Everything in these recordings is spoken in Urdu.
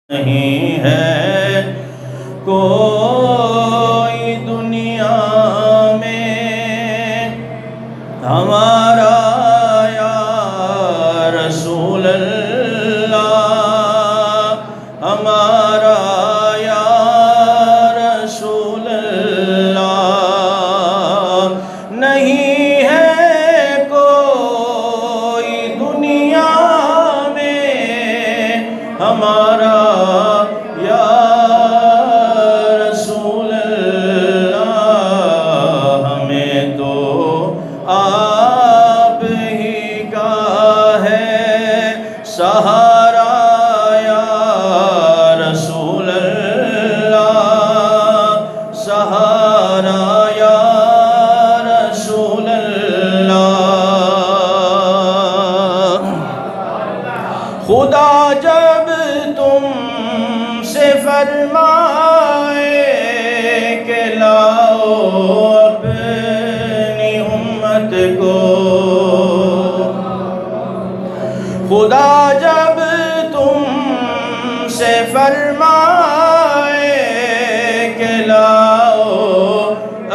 نہیں ہے کوئی دنیا میں ہمارا یا رسول اللہ، ہمارا یا رسول اللہ، نہیں ہے کوئی دنیا میں ہمارا یا رسول اللہ، ہمیں تو آپ ہی کا ہے سہارا یا رسول اللہ، سہارا یا رسول اللہ۔ خدا جب تم سے فرمائے کہ لاؤ اپنی امت کو، خدا جب تم سے فرمائے کہ لاؤ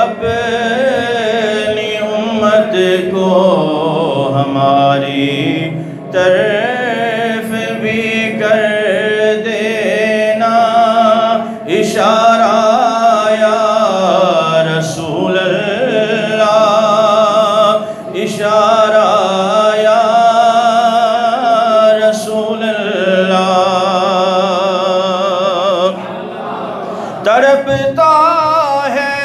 اپنی امت کو، ہماری طرف بھی کر دینا اشارہ یا رسول اللہ، اشارہ یا رسول اللہ۔ تڑپتا ہے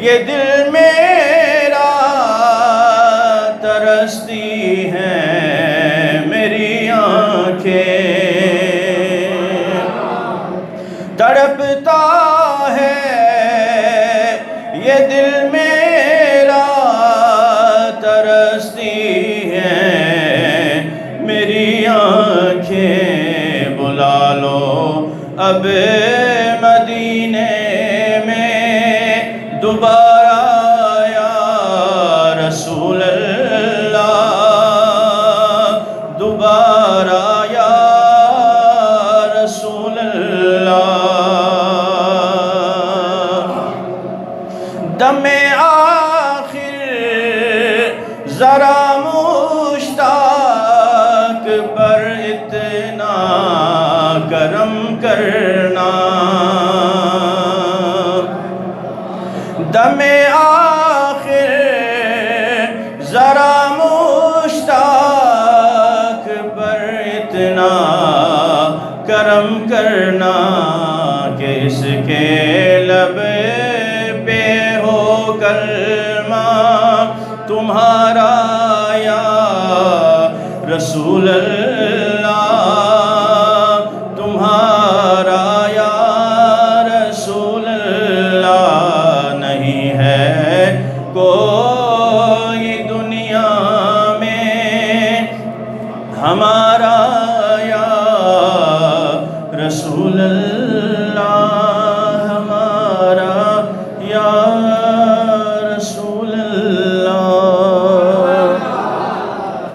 یہ دل میرا، ترستی ہیں میری آنکھیں، تڑپتا ہے یہ دل میرا، ترستی ہیں میری آنکھیں، بلا لو اب مدینے میں دوبارہ یا رسول اللہ، دوبارہ یا رسول اللہ۔ دم آخر ذرا مشتاق پر اتنا کرم کرنا، دم آخر ذرا مشتاق پر اتنا کرم کرنا، کہ اس کے لب پہ ہو کلمہ تمہارا یا رسول اللہ، تمہارا یا رسول اللہ۔ نہیں ہے کوئی دنیا میں ہمارا یا رسول اللہ۔